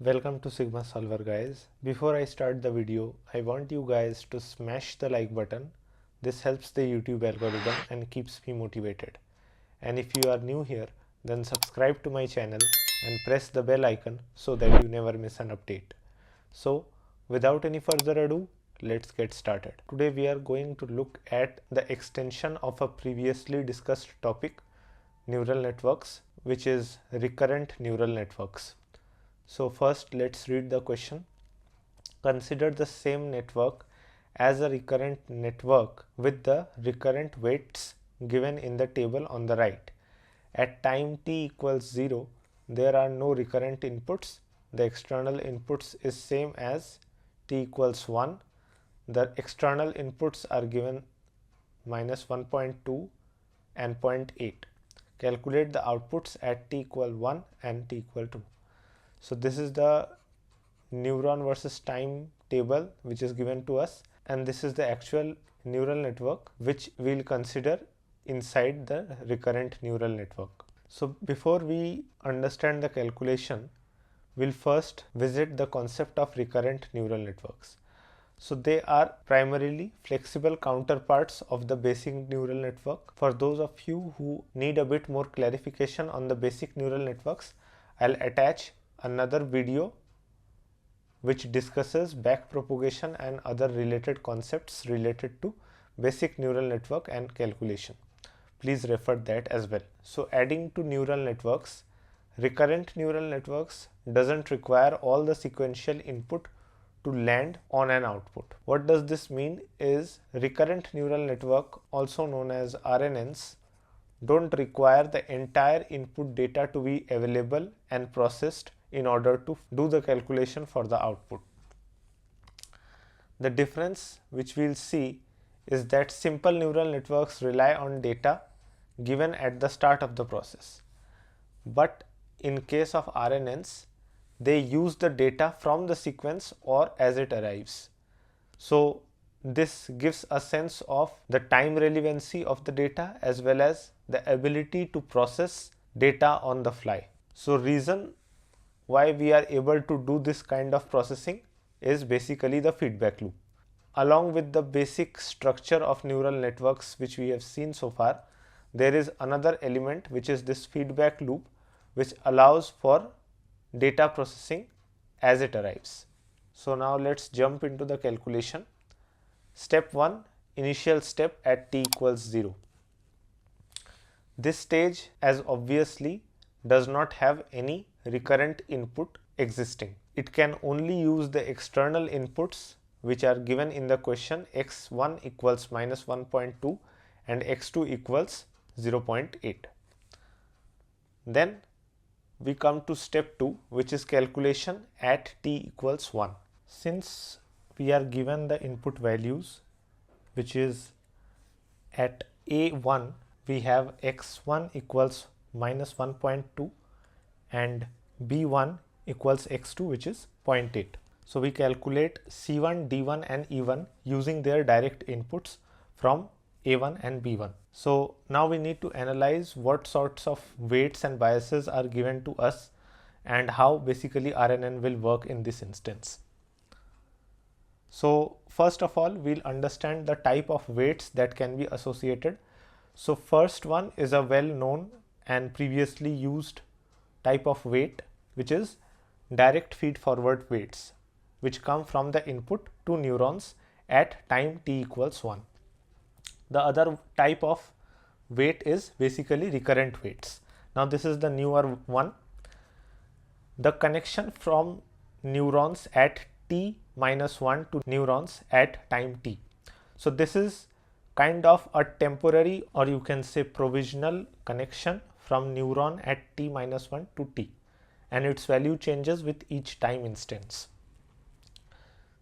Welcome to Sigma Solver, guys. Before I start the video, I want you guys to smash the like button. This helps the YouTube algorithm and keeps me motivated. And if you are new here, then subscribe to my channel and press the bell icon so that you never miss an update. So without any further ado, let's get started. Today we are going to look at the extension of a previously discussed topic, neural networks, which is recurrent neural networks. So first let's read the question. Consider the same network as a recurrent network with the recurrent weights given in the table on the right. At time t equals 0, there are no recurrent inputs. The external inputs is same as t equals 1. The external inputs are given minus 1.2 and 0.8. Calculate the outputs at t equal 1 and t equal 2. So this is the neuron versus time table which is given to us, and this is the actual neural network which we'll consider inside the recurrent neural network. So before we understand the calculation, we'll first visit the concept of recurrent neural networks. So they are primarily flexible counterparts of the basic neural network. For those of you who need a bit more clarification on the basic neural networks, I'll attach another video which discusses backpropagation and other related concepts related to basic neural network and calculation. Please refer that as well. So adding to neural networks, recurrent neural networks doesn't require all the sequential input to land on an output. What does this mean is recurrent neural network, also known as RNNs, don't require the entire input data to be available and processed in order to do the calculation for the output. The difference which we'll see is that simple neural networks rely on data given at the start of the process. But in case of RNNs, they use the data from the sequence or as it arrives. So this gives a sense of the time relevancy of the data as well as the ability to process data on the fly. So reason why we are able to do this kind of processing is basically the feedback loop. Along with the basic structure of neural networks which we have seen so far, there is another element which is this feedback loop, which allows for data processing as it arrives. So now let's jump into the calculation. Step 1, initial step at t equals 0. This stage, as obviously, does not have any recurrent input existing. It can only use the external inputs which are given in the question, x1 equals minus 1.2 and x2 equals 0.8. Then we come to step 2, which is calculation at t equals 1. Since we are given the input values, which is at a1 we have x1 equals minus 1.2 and b1 equals x2, which is 0.8. So we calculate c1, d1 and e1 using their direct inputs from a1 and b1. So now we need to analyze what sorts of weights and biases are given to us and how basically RNN will work in this instance. So first of all, we'll understand the type of weights that can be associated. So first one is a well-known and previously used type of weight, which is direct feed forward weights, which come from the input to neurons at time t equals 1. The other type of weight is basically recurrent weights. Now this is the newer one. The connection from neurons at t minus 1 to neurons at time t. So this is kind of a temporary, or you can say provisional, connection from neuron at t minus 1 to t, and its value changes with each time instance.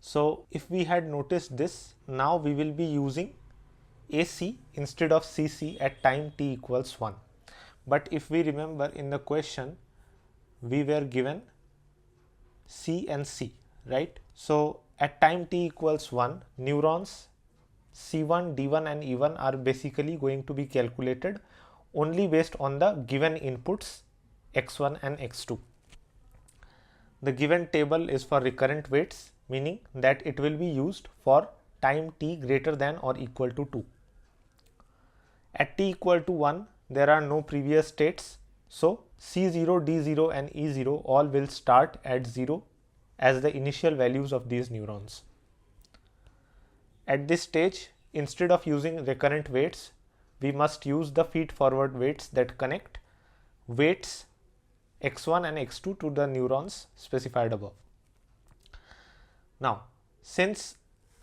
So if we had noticed this, now we will be using AC instead of CC at time t equals 1. But if we remember, in the question we were given C and C, right? So at time t equals 1, neurons C1, D1 and E1 are basically going to be calculated only based on the given inputs x1 and x2. The given table is for recurrent weights, meaning that it will be used for time t greater than or equal to 2. At t equal to 1, there are no previous states, so C0, D0 and E0 all will start at 0 as the initial values of these neurons. At this stage, instead of using recurrent weights, we must use the feed-forward weights that connect weights x1 and x2 to the neurons specified above. Now, since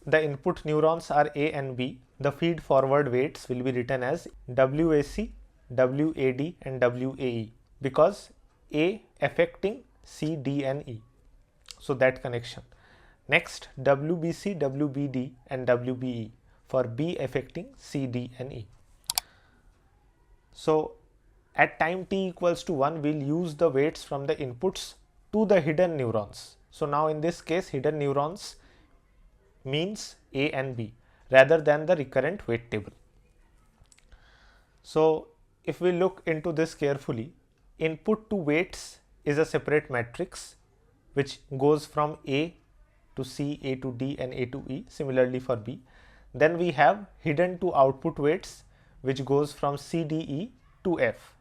the input neurons are A and B, the feed-forward weights will be written as WAC, WAD and WAE, because A affecting C, D and E. So that connection. Next, WBC, WBD and WBE for B affecting C, D and E. So at time t equals to 1, we'll use the weights from the inputs to the hidden neurons. So now in this case, hidden neurons means A and B rather than the recurrent weight table. So if we look into this carefully, input to weights is a separate matrix which goes from A to C, A to D and A to E, similarly for B. Then we have hidden to output weights which goes from C, D, E to F.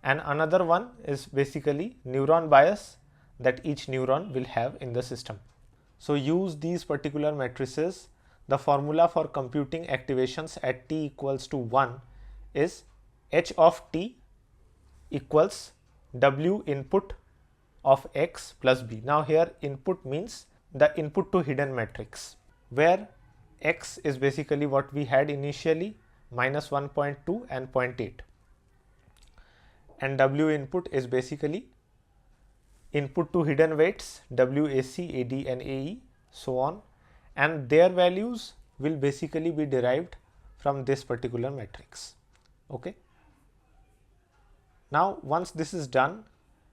And another one is basically neuron bias that each neuron will have in the system. So use these particular matrices. The formula for computing activations at t equals to 1 is h of t equals w input of x plus b. Now here input means the input to hidden matrix, where x is basically what we had initially, minus 1.2 and 0.8, and w input is basically input to hidden weights WAC, AD and AE, so on, and their values will basically be derived from this particular matrix. Okay. Now once this is done,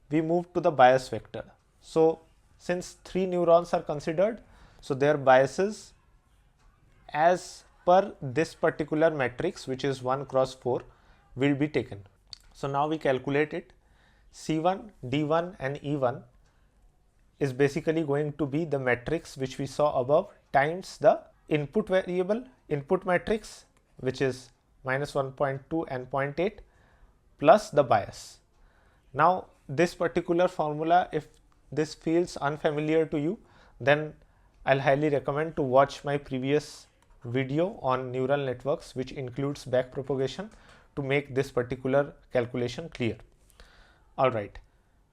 we move to the bias vector. So since 3 neurons are considered, so their biases as per this particular matrix, which is 1 cross 4, will be taken. So now we calculate it. C1, D1 and E1 is basically going to be the matrix which we saw above times the input variable, input matrix, which is minus 1.2 and 0.8 plus the bias. Now this particular formula, if this feels unfamiliar to you, then I'll highly recommend to watch my previous video on neural networks, which includes backpropagation, to make this particular calculation clear. Alright,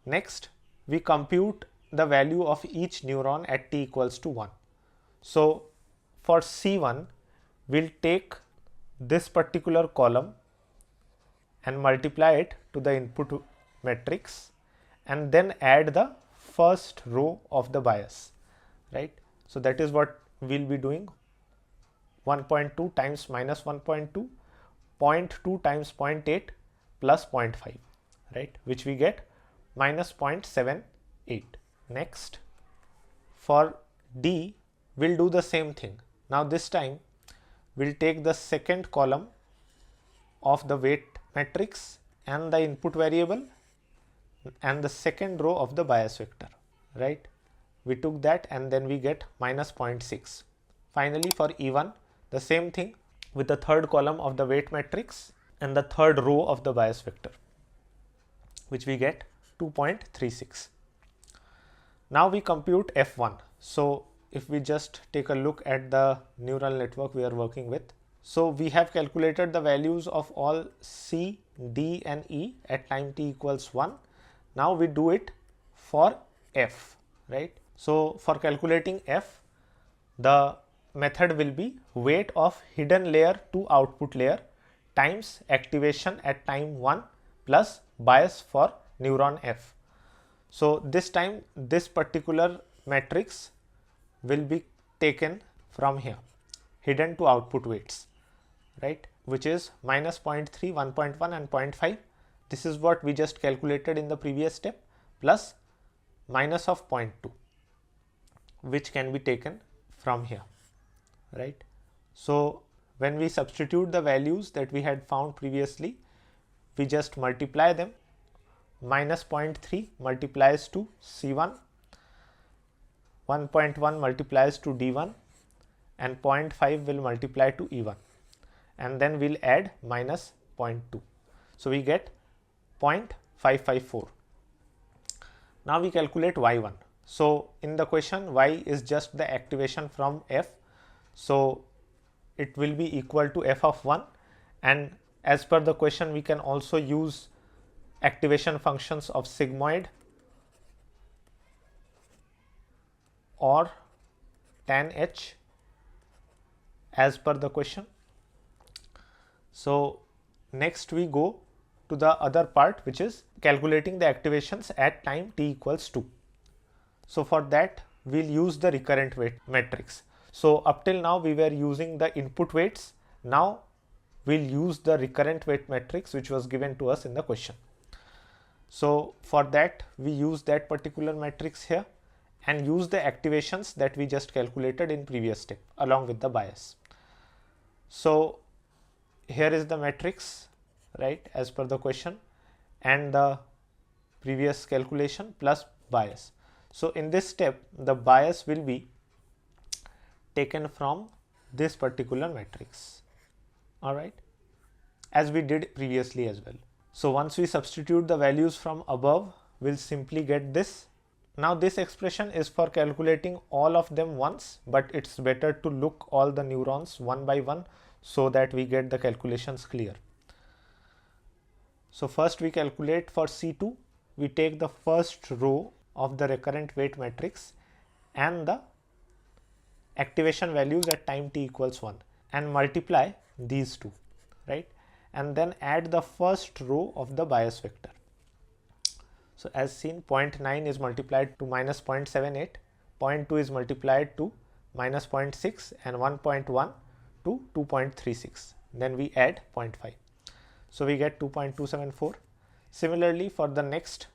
next we compute the value of each neuron at t equals to 1. So for C1, we'll take this particular column and multiply it to the input matrix and then add the first row of the bias, right? So that is what we'll be doing. 1.2 times minus 1.2, 0.2 times 0.8 plus 0.5, right, which we get minus 0.78. Next, for D, we'll do the same thing. Now this time we'll take the second column of the weight matrix and the input variable and the second row of the bias vector, right? We took that and then we get minus 0.6. Finally, for E1, the same thing with the third column of the weight matrix and the third row of the bias vector, which we get 2.36. Now we compute F1. So if we just take a look at the neural network we are working with, so we have calculated the values of all C, D and E at time t equals 1. Now we do it for F, right? So for calculating F, the method will be weight of hidden layer to output layer times activation at time 1 plus bias for neuron F. So this time this particular matrix will be taken from here, hidden to output weights, right, which is minus 0.3, 1.1 and 0.5. This is what we just calculated in the previous step, plus minus of 0.2, which can be taken from here, right. So when we substitute the values that we had found previously, we just multiply them. Minus 0.3 multiplies to C1 1.1 multiplies to D1 and 0.5 will multiply to E1, and then we'll add minus 0.2. So we get 0.554. Now we calculate Y1. So in the question, Y is just the activation from F. So it will be equal to F of 1, and as per the question we can also use activation functions of sigmoid or tan H as per the question. So next we go to the other part, which is calculating the activations at time t equals 2. So for that we'll use the recurrent weight matrix. So up till now we were using the input weights. Now we'll use the recurrent weight matrix which was given to us in the question. So for that we use that particular matrix here and use the activations that we just calculated in previous step along with the bias. So here is the matrix, right, as per the question, and the previous calculation plus bias. So in this step the bias will be taken from this particular matrix, all right, as we did previously as well. So once we substitute the values from above, we'll simply get this. Now this expression is for calculating all of them once, but it's better to look all the neurons one by one so that we get the calculations clear. So first we calculate for C2, we take the first row of the recurrent weight matrix and the activation values at time t equals 1 and multiply these two, right, and then add the first row of the bias vector. So as seen, 0.9 is multiplied to minus 0.78, 0.2 is multiplied to minus 0.6 and 1.1 to 2.36. Then we add 0.5. So we get 2.274. Similarly for the next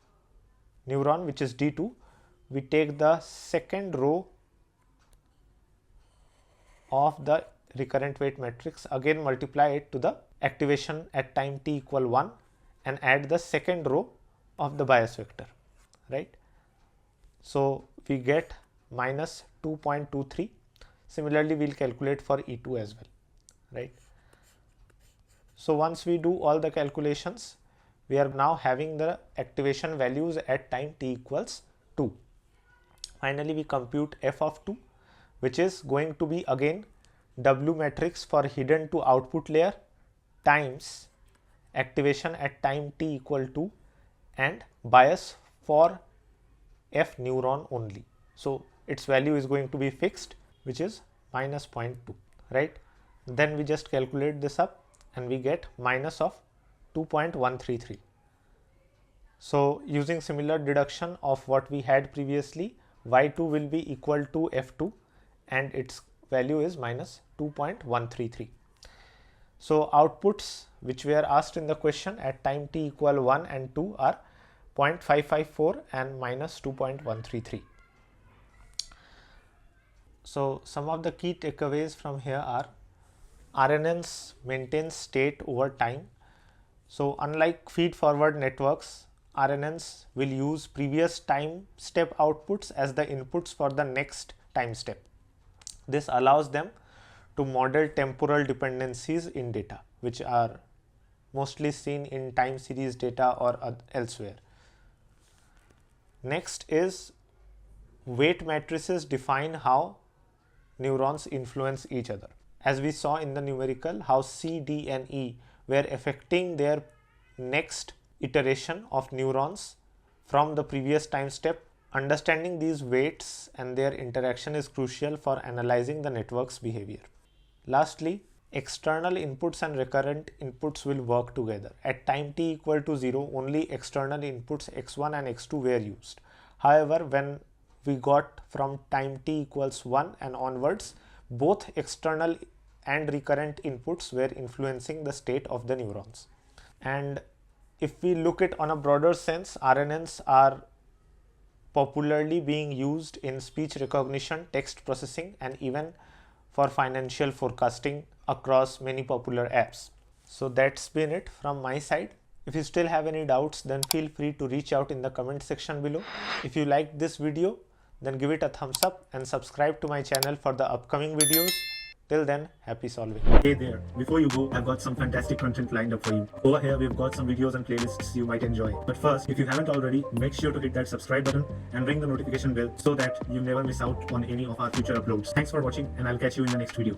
neuron, which is D2, we take the second row of the recurrent weight matrix, again multiply it to the activation at time t equal 1 and add the second row of the bias vector, right. So we get minus 2.23. Similarly we'll calculate for E2 as well, right. So once we do all the calculations, we are now having the activation values at time t equals 2. Finally we compute f of 2, which is going to be again W matrix for hidden to output layer times activation at time t equal 2 and bias for f neuron only. So its value is going to be fixed, which is minus 0.2, right. Then we just calculate this up and we get minus of 2.133. So using similar deduction of what we had previously, y2 will be equal to f2 and its value is minus 2.133. So outputs which were asked in the question at time t equal 1 and 2 are 0.554 and minus 2.133. So some of the key takeaways from here are RNNs maintain state over time. So unlike feed forward networks, RNNs will use previous time step outputs as the inputs for the next time step. This allows them to model temporal dependencies in data, which are mostly seen in time series data or elsewhere. Next is weight matrices define how neurons influence each other. As we saw in the numerical, how C, D and E were affecting their next iteration of neurons from the previous time step. Understanding these weights and their interaction is crucial for analyzing the network's behavior. Lastly, external inputs and recurrent inputs will work together. At time t equal to 0, only external inputs x1 and x2 were used. However, when we got from time t equals 1 and onwards, both external and recurrent inputs were influencing the state of the neurons. And if we look at on a broader sense, RNNs are popularly being used in speech recognition, text processing and even for financial forecasting across many popular apps. So that's been it from my side. If you still have any doubts, then feel free to reach out in the comment section below. If you liked this video, then give it a thumbs up and subscribe to my channel for the upcoming videos. Till then, happy solving. Hey there, before you go, I've got some fantastic content lined up for you. Over here, we've got some videos and playlists you might enjoy. But first, if you haven't already, make sure to hit that subscribe button and ring the notification bell so that you never miss out on any of our future uploads. Thanks for watching, and I'll catch you in the next video.